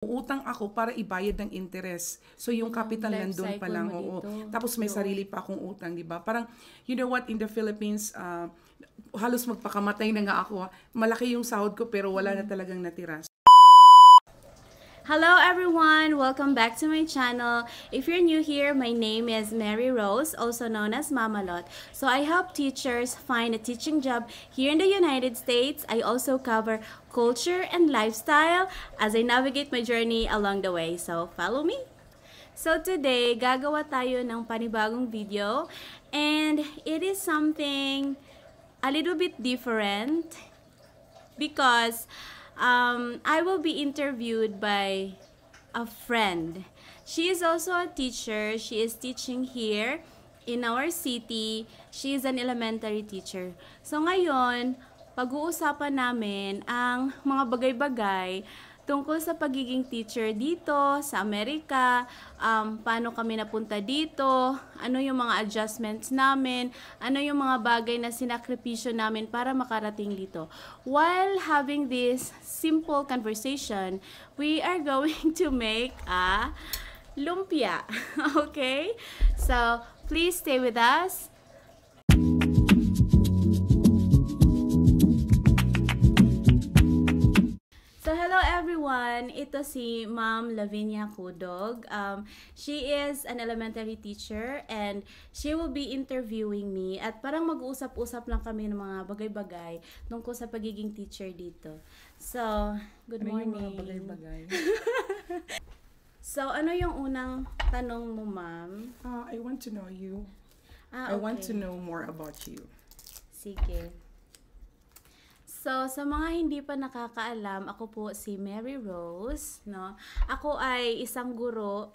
Utang ako para ibayad ng interest. So, yung capital life nandun pa cycle lang. mo Oo. dito. Tapos may sarili pa akong utang, di ba? Parang, you know what, in the Philippines, halos magpakamatay na nga ako. Malaki yung sahod ko pero wala na talagang natira. Hello everyone! Welcome back to my channel. If you're new here, my name is Mary Rose, also known as Mama Lot. So I help teachers find a teaching job here in the United States. I also cover culture and lifestyle as I navigate my journey along the way. So follow me! So today, gagawa tayo ng panibagong video and it is something a little bit different because I will be interviewed by a friend. She is also a teacher. She is teaching here in our city. She is an elementary teacher. So ngayon, pag-uusapan namin ang mga bagay-bagay tungkol sa pagiging teacher dito sa Amerika, paano kami napunta dito, ano yung mga adjustments namin, ano yung mga bagay na sinakripisyo namin para makarating dito. While having this simple conversation, we are going to make a lumpia. Okay? So, please stay with us. So, hello everyone! Ito si Ma'am Lavinia Cudog. She is an elementary teacher and she will be interviewing me at parang mag-uusap-usap lang kami ng mga bagay-bagay tungkol sa pagiging teacher dito. So, good morning. Ano yung mga bagay-bagay? So, ano yung unang tanong mo, Ma'am? I want to know you. Okay. I want to know more about you. Sige. So, sa mga hindi pa nakakaalam, ako po si Mary Rose, no? Ako ay isang guro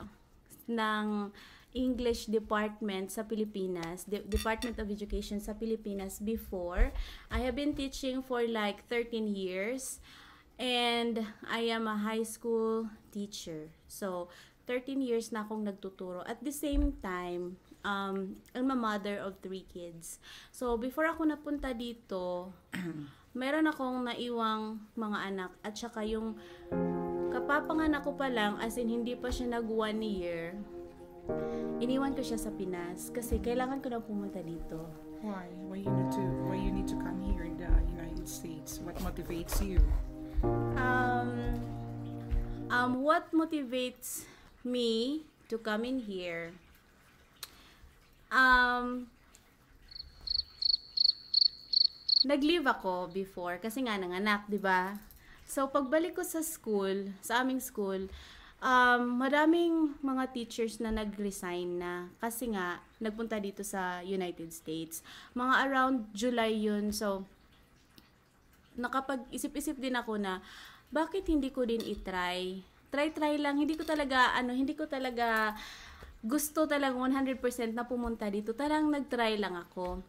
ng English Department sa Pilipinas, Department of Education sa Pilipinas before. I have been teaching for like 13 years and I am a high school teacher. So, 13 years na akong nagtuturo. At the same time, I'm a mother of 3 kids. So, before ako napunta dito, meron akong naiwang mga anak at saka yung kapapanganak ko pa lang, as in hindi pa siya nag 1 year, iniwan ko siya sa Pinas kasi kailangan ko na pumunta dito. Why? Why you need to come here in the United States? What motivates you? What motivates me to come in here? Nag-leave ako before kasi nga nanganak, 'di ba? So pagbalik ko sa school, sa aming school, maraming mga teachers na nag-resign na kasi nga nagpunta dito sa United States. Mga around July 'yun. So nakapag-isip-isip din ako na bakit hindi ko din i-try. Try lang. Hindi ko talaga gusto talagang 100% na pumunta dito. Tarang nag-try lang ako.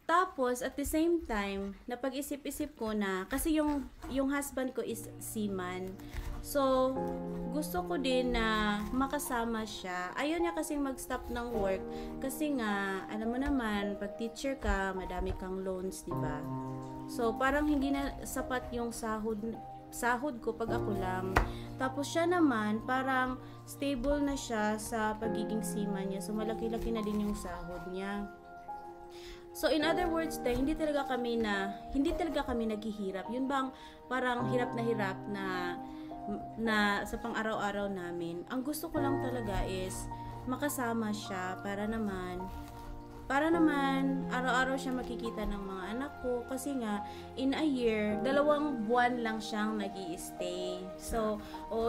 Tapos, at the same time, napag-isip-isip ko na, kasi yung husband ko is seaman. So, gusto ko din na makasama siya. Ayaw niya kasing mag-stop ng work. Kasi nga, alam mo naman, pag teacher ka, madami kang loans, di ba? So, parang hindi na sapat yung sahod ko pag ako lang. Tapos siya naman, parang stable na siya sa pagiging seaman niya. So, malaki-laki na din yung sahod niya. So, in other words, hindi talaga kami naghihirap. Yun bang parang hirap na sa pang-araw-araw namin. Ang gusto ko lang talaga is makasama siya para naman araw-araw siya makikita ng mga anak ko kasi nga in a year 2 buwan lang siyang nag-i-stay. So,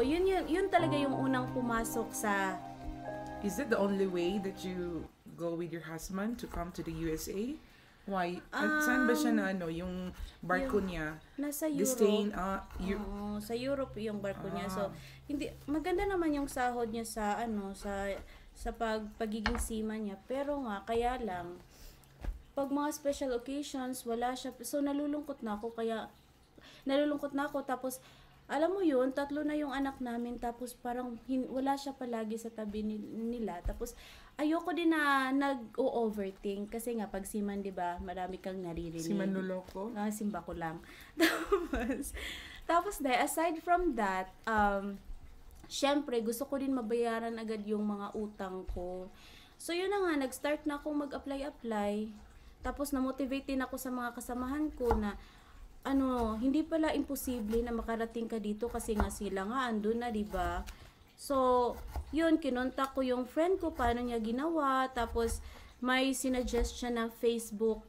yun talaga yung unang pumasok sa. Is it the only way that you go with your husband to come to the USA? Why? Saan ba siya na yung barko niya? Nasa Europe. Sa Europe yung barko niya. So, hindi maganda naman yung sahod niya sa pagiging seaman niya. Pero nga, kaya lang pag mga special occasions, wala siya. So, nalulungkot na ako. Tapos, alam mo yun, 3 na yung anak namin, tapos parang wala siya palagi sa tabi nila. Tapos, ayoko din na nag-overthink. Kasi nga, pag seaman, di ba, marami kang naririnig. Si Manloloko? Simba ko lang. Tapos, Tapos aside from that, syempre, gusto ko din mabayaran agad yung mga utang ko. So, yun na nga, nag-start na akong mag-apply. Tapos, na-motivate din ako sa mga kasamahan ko na, hindi pala imposible na makarating ka dito kasi nga sila nga, andun na, diba? So, yun, kinontak ko yung friend ko, paano niya ginawa. Tapos, may sinuggest siya na Facebook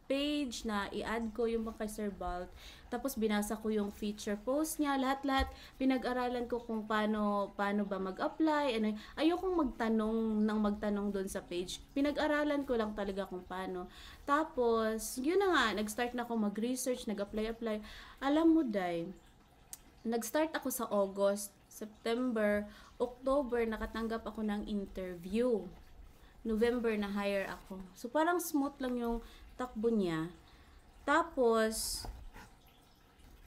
page na i-add ko yung mga kay Sir Balt. Tapos binasa ko yung feature post niya, lahat-lahat pinag-aralan ko kung paano ba mag-apply. Ayokong magtanong doon sa page. Pinag-aralan ko lang talaga kung paano. Tapos, yun na nga, nag-start na ako mag-research, nag-apply. Alam mo, Day, nag-start ako sa August, September, October, nakatanggap ako ng interview. November na hire ako. So, parang smooth lang yung takbo niya. Tapos,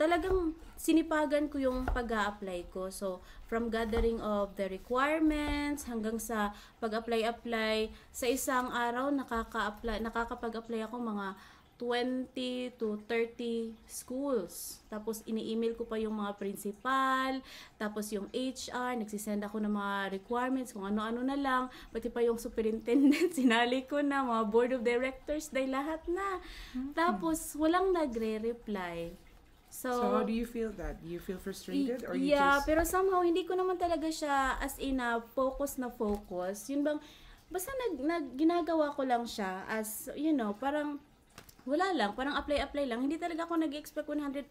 talagang sinipagan ko yung pag-a-apply ko. So, from gathering of the requirements hanggang sa pag-apply, sa isang araw nakakapag-apply ako mga 20 to 30 schools. Tapos, ini-email ko pa yung mga principal, tapos yung HR, nagsisend ako ng mga requirements, kung ano-ano na lang, pati pa yung superintendent, sinali ko na, mga board of directors, dahil lahat na. Tapos, walang nagre-reply. So, how do you feel that? Do you feel frustrated? Or you yeah, just... pero somehow, hindi ko naman talaga siya as in a focus. Yun bang, basta ginagawa ko lang siya as, parang, wala lang, parang apply lang. Hindi talaga ako nag-expect 100%.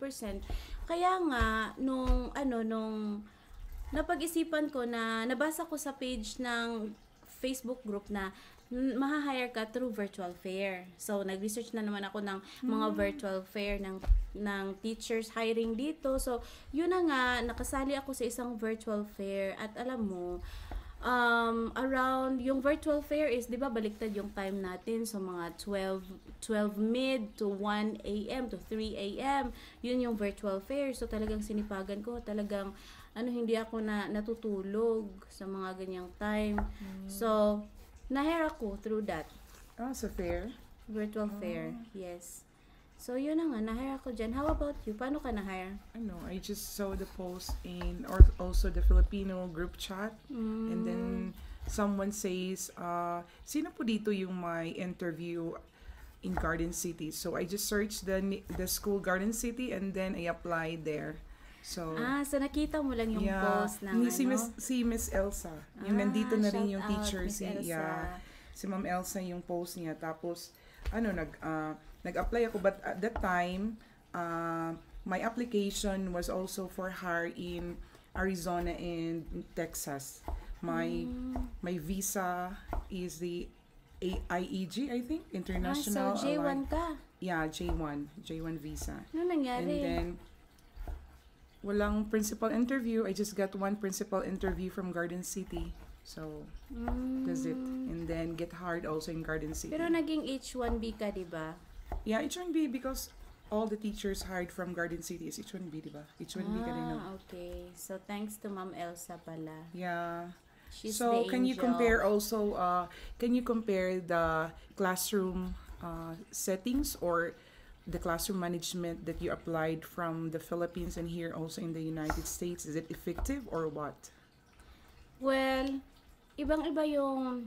Kaya nga, nung napag-isipan ko na, nabasa ko sa page ng Facebook group na maha-hire ka through virtual fair. So, nag-research na naman ako ng mga virtual fair ng teachers hiring dito. So, yun na nga, nakasali ako sa isang virtual fair at alam mo, around yung virtual fair is, 'di ba, baliktad yung time natin, so mga 12 mid to 1 a.m. to 3 a.m. Yun yung virtual fair. So talagang sinipagan ko, talagang hindi ako natutulog sa mga ganyang time. So na-hire ako through that. sa fair? Virtual fair, yes. So, yun na nga, na-hire ako dyan. How about you? Paano ka na-hire? I just saw the post or also the Filipino group chat. And then, someone says, sino po dito yung may interview in Garden City? So, I just searched the school Garden City and then I applied there. So, so nakita mo lang yung post ng si Miss Elsa. Yung nandito na rin yung teacher. Miss Elsa. Si Ma'am Elsa yung post niya. Tapos, nag-apply ako, but at that time, my application was also for hire in Arizona and Texas. My visa is the IEG, I think, International. So J1 ka? Yeah, J1 visa. Ano nangyari? And then, walang principal interview. I just got one principal interview from Garden City. So, that's it. And then, get hired also in Garden City. Pero naging H1B ka, di ba? Yeah, H1B because all the teachers hired from Garden City is H1B, di ba? H1B ka rin, no? Okay. So, thanks to Ma'am Elsa pala. Yeah. She's So, the can you angel. compare also, the classroom settings or the classroom management that you applied from the Philippines and here also in the United States? Is it effective or what? Well, ibang-iba yung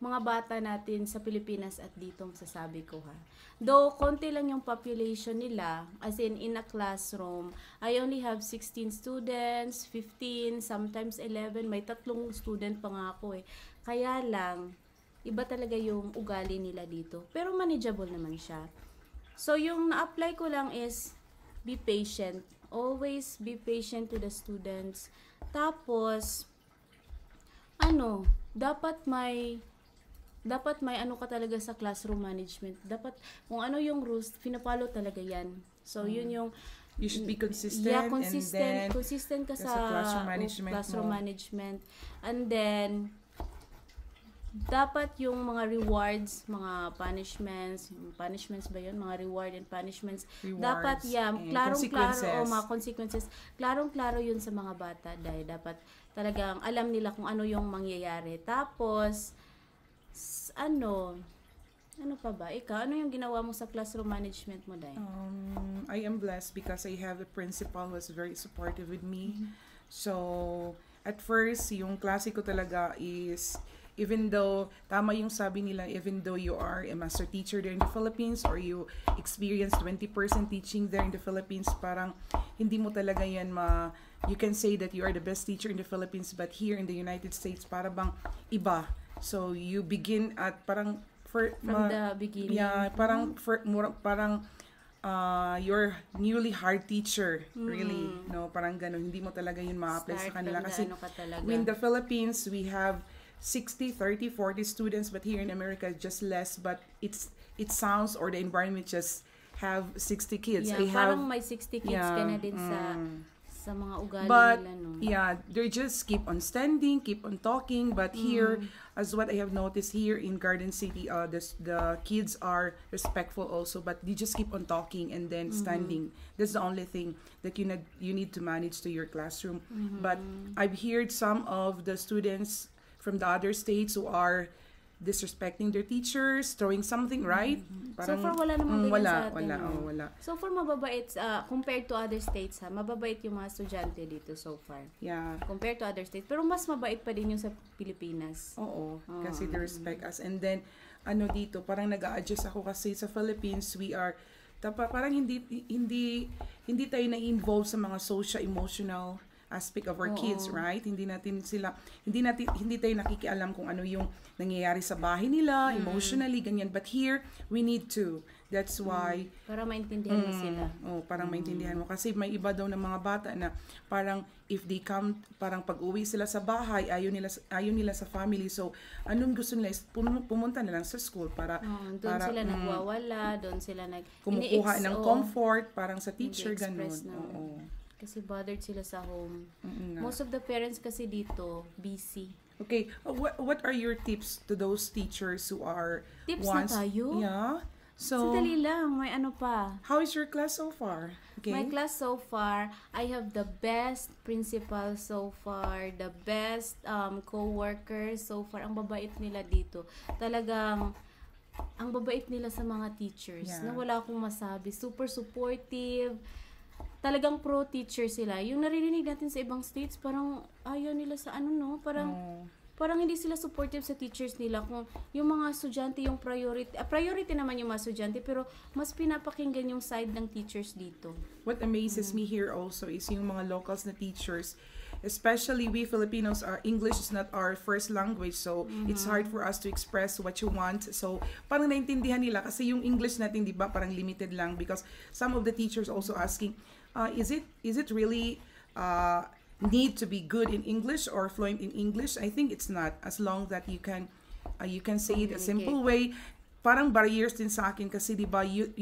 mga bata natin sa Pilipinas at dito, masasabi ko ha. Though, konti lang yung population nila, as in a classroom, I only have 16 students, 15, sometimes 11, may 3 student pa nga ako eh. Kaya lang, iba talaga yung ugali nila dito. Pero manageable naman siya. So, yung na-apply ko lang is, be patient. Always be patient to the students. Tapos, dapat may ka talaga sa classroom management. Dapat, kung ano yung rules, pinapalo talaga yan. So, yun yung... You should be consistent. Yeah, consistent. Consistent ka sa classroom management. And then, dapat yung mga rewards, mga punishments ba yun? Mga reward and punishments. Dapat, klarong-klaro, mga consequences. Klarong-klaro yun sa mga bata. Dahil dapat talagang alam nila kung ano yung mangyayari. Tapos, Ano pa ba? Ikaw, ano yung ginawa mo sa classroom management mo, Day? I am blessed because I have a principal who is very supportive with me. So, at first, yung klase ko talaga is, even though, tama yung sabi nila, even though you are a master teacher there in the Philippines or you experience 20% teaching there in the Philippines, parang hindi mo talaga yan you can say that you are the best teacher in the Philippines, but here in the United States, para bang iba. So, you begin at parang, From the beginning. yeah, parang you're newly hired teacher, really. No, parang ganun. Hindi mo talaga yun ma-apply sa kanila. Kasi in the Philippines, we have 60, 30, 40 students, but here in America, just less. But it sounds, or the environment just have 60 kids. Yeah, parang may 60 kids ka na din sa mga ugali but nila, no? yeah, they just keep on standing, keep on talking. But here, as what I have noticed here in Garden City, the kids are respectful also, but they just keep on talking and then standing. That's the only thing that you need to manage to your classroom. But I've heard some of the students from the other states who are disrespecting their teachers, throwing something, right? So far, wala namang ganyan sa atin. Wala. So far, mababait, compared to other states, mababait yung mga estudyante dito so far. Yeah. Compared to other states. Pero mas mabait pa din yung sa Pilipinas. Oo, kasi they respect us. And then, dito, parang nag-a-adjust ako kasi sa Philippines, we are, parang hindi tayo na-involve sa mga social-emotional aspect of our kids, right? Hindi tayo nakikialam kung ano yung nangyayari sa bahay nila, emotionally, ganyan. But here, we need to. That's why... Para maintindihan mo sila. Parang maintindihan mo. Kasi may iba daw ng mga bata na parang if they come, parang pag-uwi sila sa bahay, ayaw nila sa family. So, anong gusto nila is pumunta na lang sa school para... Doon sila nagwawala, doon sila kumukuha ng comfort, parang sa teacher, ganun. Oo. Kasi bothered sila sa home. Most of the parents kasi dito, busy. Okay, what are your tips to those teachers who are Tips na tayo? Yeah. So, Sadali lang, may ano pa. How is your class so far? Okay. My class so far, I have the best principal so far, the best co-workers so far. Ang babait nila dito. Talagang, ang babait nila sa mga teachers. Yeah. Na wala akong masabi. Super supportive. Talagang pro teacher sila. Yung naririnig natin sa ibang states, parang ayaw nila sa parang hindi sila supportive sa teachers nila. Kung yung mga estudyante yung priority naman yung mga estudyante, pero mas pinapakinggan yung side ng teachers dito. What amazes me here also is yung mga locals na teachers, especially we Filipinos, English is not our first language, so it's hard for us to express what you want. So parang naintindihan nila kasi yung English natin, di ba, parang limited lang, because some of the teachers also asking, is it really need to be good in English or fluent in English? I think it's not, as long that you can say it a simple way. Parang barriers din sa akin kasi, di ba, you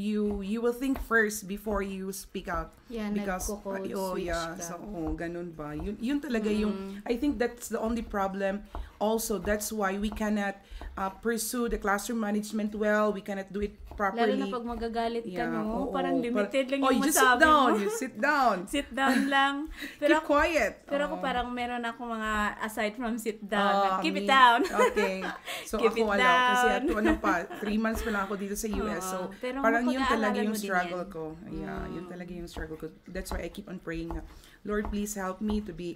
will think first before you speak out. Yeah, because nagko-code switch ka. So ganun ba? Yun talaga yung, I think that's the only problem. Also, that's why we cannot pursue the classroom management well. We cannot do it properly. Lalo na pag magagalit ka, no? Oo, parang limited lang yung you masabi mo. You sit down. Sit down lang. Keep quiet. Pero ako parang meron ako mga aside from sit down. Keep it down. Okay. So Keep ako it wala. down. Kasi 3 months pa lang ako dito sa US. So pero parang yun talaga mapag-aaralan yung mo din struggle yan. ko. Yeah, yun talaga yung struggle ko. That's why I keep on praying na, Lord, please help me to be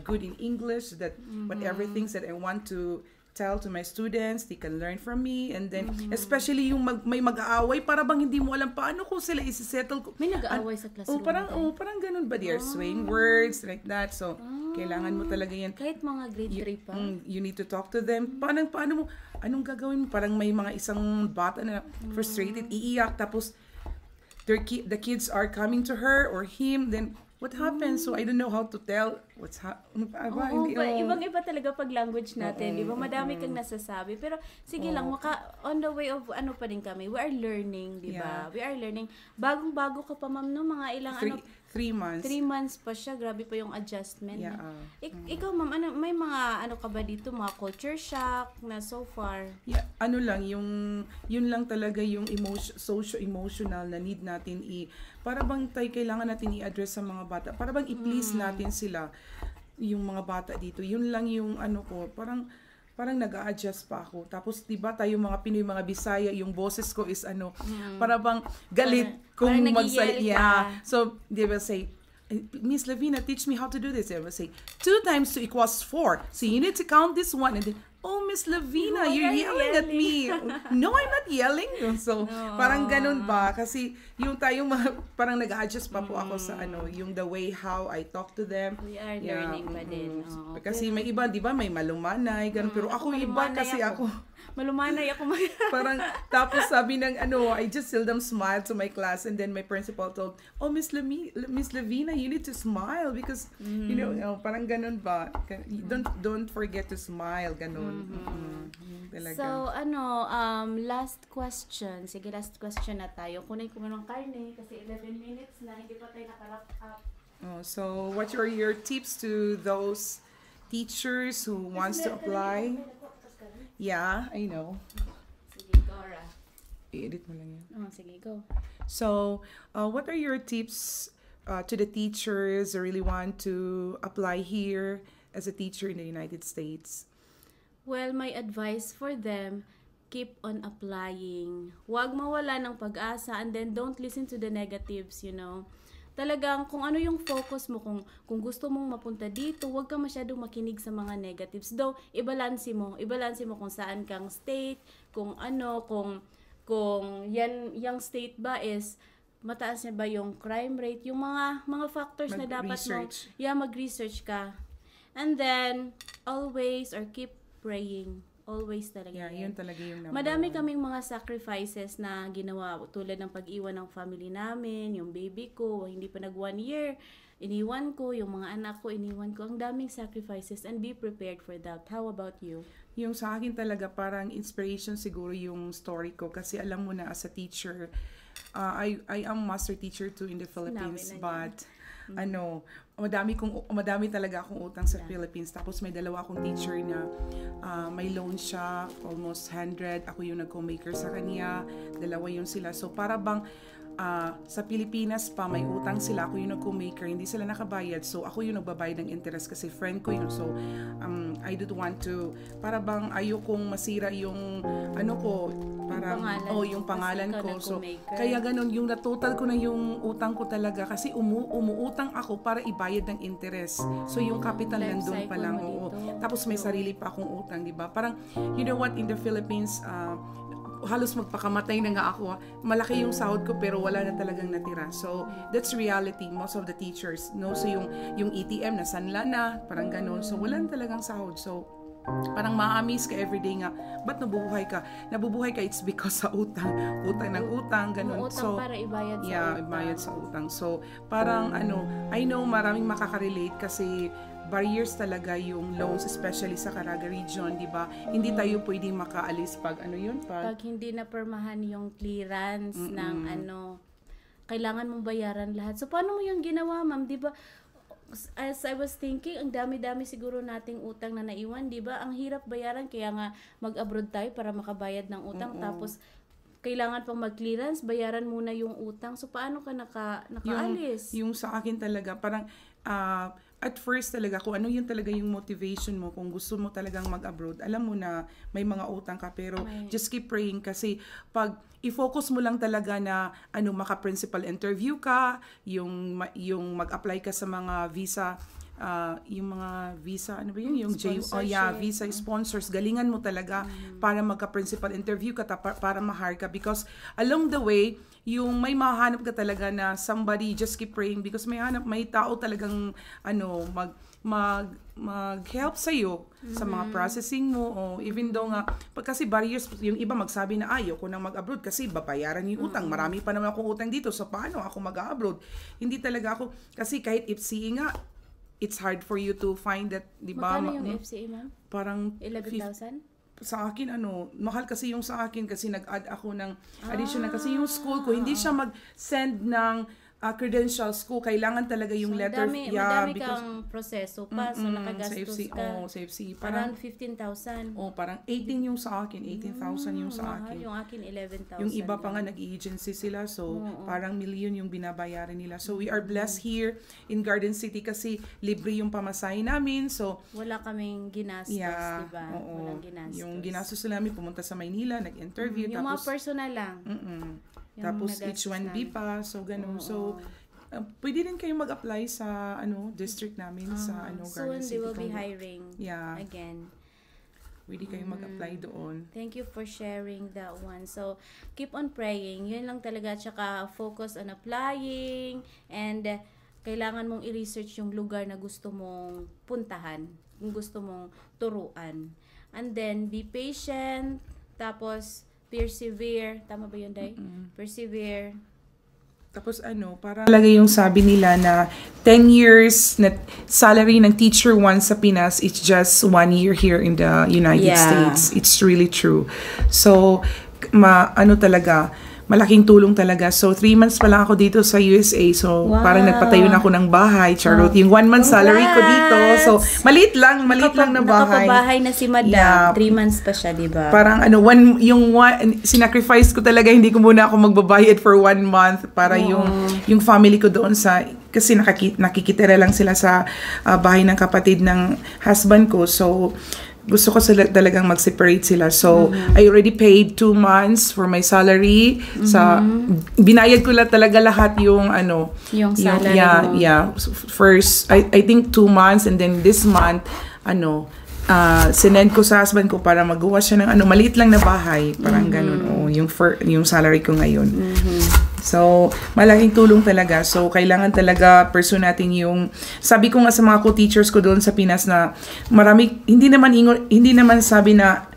good in English, that whatever things that I want to tell to my students, they can learn from me. And then, especially yung may mag-aaway, para bang hindi mo alam paano kung sila isi-settle. May nag-aaway sa classroom. Parang ganun ba? They are swaying words like that. So, kailangan mo talaga yan. Kahit mga grade 3 pa. You need to talk to them. Paano mo, anong gagawin mo? Parang may mga isang bata na frustrated, iiyak, tapos the kids are coming to her or him, then what happens? So I don't know how to tell what's Ibang-iba talaga pag language natin, di ba? Madami kang nasasabi. Pero sige lang, on the way of ano pa din kami. We are learning, di ba? Yeah. We are learning. Bagong-bago ka pa, ma'am, no? Mga ilang 3 months. 3 months pa siya. Grabe pa yung adjustment. Yeah. Ikaw, ma'am, may mga ka ba dito? Mga culture shock na so far? Yeah, yun lang talaga yung socio-emotional na need natin para bang kailangan natin i-address sa mga bata. Para bang i-please natin sila, yung mga bata dito. Yun lang yung parang parang nag-a-adjust pa ako. Tapos, di ba, tayo mga Pinoy, mga Bisaya, yung boses ko is para bang galit kung parang magsalita. nagiyel ka. Yeah. So, they will say, Miss Lavina, teach me how to do this. They will say, 2 times 2 equals 4. So, you need to count this one. And then, oh, Miss Lavina, Oh, you're you're yelling at me. No, I'm not yelling. So, parang ganun ba? Kasi, yung tayo, parang nag-adjust pa po ako sa yung the way how I talk to them. We are learning pa din. Oo. Kasi may iba, di ba, may malumanay, ganun. Pero ako iba malumanay kasi ako. Malumanay ako Parang, tapos sabi ng I just seldom smile to my class, and then my principal told, oh, Miss Lavina, you need to smile because, you know, parang ganun ba? Don't forget to smile, ganun. Talaga. So, last question. Sige, last question na tayo. Kunin ko ng karne kasi 11 minutes na, hindi pa tayo nakarap up. So, what are your tips to those teachers who wants to apply? Yeah, I know. Sige, Dora. I-edit mo lang yan. Sige, go. So, what are your tips to the teachers who really want to apply here as a teacher in the United States? Well, my advice for them, keep on applying. Huwag mawala ng pag-asa, and then don't listen to the negatives, you know. Talagang kung ano yung focus mo, kung gusto mong mapunta dito, huwag ka masyadong makinig sa mga negatives. Though, ibalanse mo kung saan kang state, kung yung state ba is mataas na ba yung crime rate, yung mga factors na dapat mo, mag-research ka. And then, always or keep praying. Always talaga. Yeah, yun talaga yung Madami kaming mga sacrifices na ginawa tulad ng pag-iwan ng family namin, yung baby ko, hindi pa nag 1 year, iniwan ko, yung mga anak ko, iniwan ko. Ang daming sacrifices, and be prepared for that. How about you? Yung sa akin talaga parang inspiration siguro yung story ko kasi alam mo na as a teacher, I am master teacher too in the Philippines, but madami talaga akong utang sa Philippines. Tapos may dalawa akong teacher na may loan siya, almost 100. Ako yung nag-co-maker sa kanya. Dalawa yun sila. So para bang sa Pilipinas pa may utang sila, ako yung nag-co-maker, hindi sila nakabayad. So ako yung nagbabayad ng interest kasi friend ko yun. So I don't want to, para bang ayokong masira yung parang yung pangalan ko. So kaya ganun, yung na-total ko na yung utang ko talaga kasi umuutang ako para ibayad ng interest. So yung capital nandun pa lang. Tapos may sarili pa akong utang, di ba? Parang you know what, in the Philippines, halos magpakamatay na nga ako. Malaki yung sahod ko pero wala na talagang natira. So, that's reality. Most of the teachers, no? So, yung ETM, nasanla na, parang ganun. So, wala na talagang sahod. So, parang ma-amaze ka everyday nga. Ba't nabubuhay ka? Nabubuhay ka, it's because sa utang. Utang ng utang, ganun. Utang para ibayad sa utang. Ibayad sa utang. So, parang I know maraming makaka-relate kasi barriers talaga yung loans, especially sa Caraga region, di ba? Hindi tayo pwedeng makaalis pag pag hindi na permahan yung clearance ng kailangan mong bayaran lahat. So, paano mo yung ginawa, ma'am? Di ba? As I was thinking, ang dami-dami siguro nating utang na naiwan, di ba? Ang hirap bayaran, kaya nga mag-abroad tayo para makabayad ng utang. Tapos, kailangan pang mag-clearance, bayaran muna yung utang. So, paano ka nakaalis? Yung sa akin talaga, parang at first talaga, kung ano yun talaga yung motivation mo, kung gusto mo talagang mag-abroad, alam mo na may mga utang ka, pero just keep praying kasi pag i-focus mo lang talaga na maka-principal interview ka, yung mag-apply ka sa mga visa, yung mga visa, yung visa sponsors, galingan mo talaga para magka-principal interview ka para ma-hire ka, because along the way, yung may mahanap ka talaga na somebody, just keep praying because may tao talagang mag-help sa'yo sa mga processing mo, o even though nga, kasi barriers, yung iba magsabi na ayaw ko nang mag-abroad kasi babayaran yung utang, marami pa naman akong utang dito, so paano ako mag-abroad? Hindi talaga ako, kasi kahit FCE nga, it's hard for you to find that, di ba? Magkano yung FCE, ma'am? Parang 11,000? Sa akin, mahal kasi yung sa akin kasi nag-add ako ng additional kasi yung school ko, hindi siya mag-send ng credentials ko, kailangan talaga yung So, letter. madami kang proseso pa. So, sa nakagastos FC, ka. sa FC, parang, Around 15,000. parang 18 yung sa akin, 18,000 yung sa Mahal. akin. Yung akin, 11,000. Yung iba pa nga nag-agency sila, so parang million yung binabayaran nila. So we are blessed here in Garden City kasi libre yung pamasahe namin. So wala kaming ginastos, diba? Walang ginastos. Yung ginastos namin, pumunta sa Maynila, nag-interview. Yung mga personal lang. Tapos H1B pa, so ganun. So pwede din kayo mag-apply sa district namin sa Garden soon City. they will be hiring again. Pwede kayo mag-apply doon. Thank you for sharing that one. So, keep on praying. Yun lang talaga. Tsaka, focus on applying. And, kailangan mong i-research yung lugar na gusto mong puntahan. Yung gusto mong turuan. And then, be patient. Tapos, persevere. Tama ba yun, Day? Persevere. Tapos para talaga yung sabi nila na 10 years na salary ng teacher once sa Pinas, it's just 1 year here in the United States. It's really true. So, talaga, malaking tulong talaga. So, 3 months pa lang ako dito sa USA. So, parang nagpatayo na ako ng bahay. Charot. Yung 1 month salary ko dito. So, maliit lang na bahay. Nakapabahay na si Madam. 3 months pa siya, diba? Parang sinacrifice ko talaga, hindi ko muna ako magbabayad for 1 month para yung family ko doon kasi nakikitira lang sila sa bahay ng kapatid ng husband ko. So, gusto ko talagang mag-separate sila. So, I already paid 2 months for my salary. Binayad ko talaga lahat yung salary mo. First, I think 2 months and then this month, sinend ko sa husband ko para magawa siya ng maliit lang na bahay. Parang ganun. Yung salary ko ngayon. So, malaking tulong talaga. So, kailangan talaga pursue natin sabi ko nga sa mga co-teachers ko doon sa Pinas na hindi naman sabi na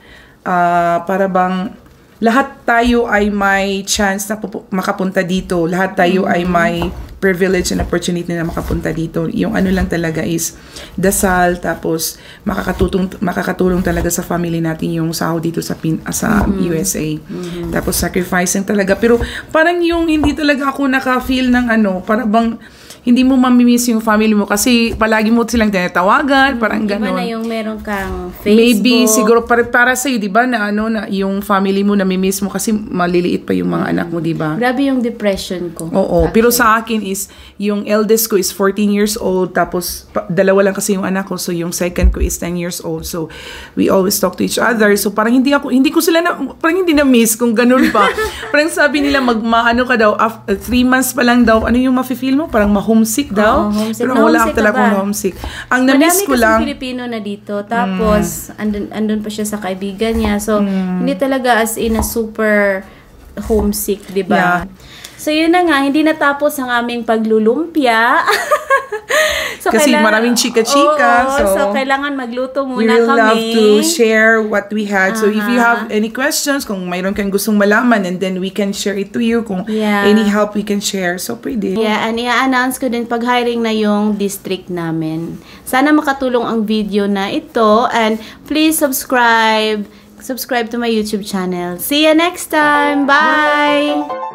para bang lahat tayo ay may chance na makapunta dito. Lahat tayo ay may privilege and opportunity na makapunta dito. Yung lang talaga is dasal, tapos makakatulong talaga sa family natin yung sahod dito sa USA. Tapos sacrificing talaga. Pero parang hindi talaga ako naka-feel ng para bang hindi mo mamimiss yung family mo kasi palagi mo silang tinatawagan, parang gano'n. Iba na yung meron kang Facebook. Maybe, siguro para sa'yo, di ba, na na yung family mo namimiss mo kasi maliliit pa yung mga anak mo, di ba? Grabe yung depression ko. Oo, pero sa akin is, yung eldest ko is 14 years old, tapos dalawa lang kasi yung anak ko, so yung second ko is 10 years old, so we always talk to each other, so parang hindi ko sila parang hindi na-miss kung ganun pa. Parang sabi nila, ka daw, 3 months pa lang daw, yung mafe-feel mo? Parang homesick daw. Homesick. Pero wala ako talaga kung homesick. Ang na-miss ko lang. Madami kasing Pilipino na dito. Tapos, andun pa siya sa kaibigan niya. So, hindi talaga as in a super homesick, di ba? Yeah. So, yun na nga. Hindi natapos ang aming paglulumpia. So, kasi maraming chika-chika. So, kailangan magluto muna kami. We will love to share what we had. So, if you have any questions, kung mayroon kang gustong malaman, and then we can share it to you. Kung any help we can share. So, pwede. Yeah, and i-announce ko din pag hiring na yung district namin. Sana makatulong ang video na ito. And please subscribe to my YouTube channel. See you next time. Bye!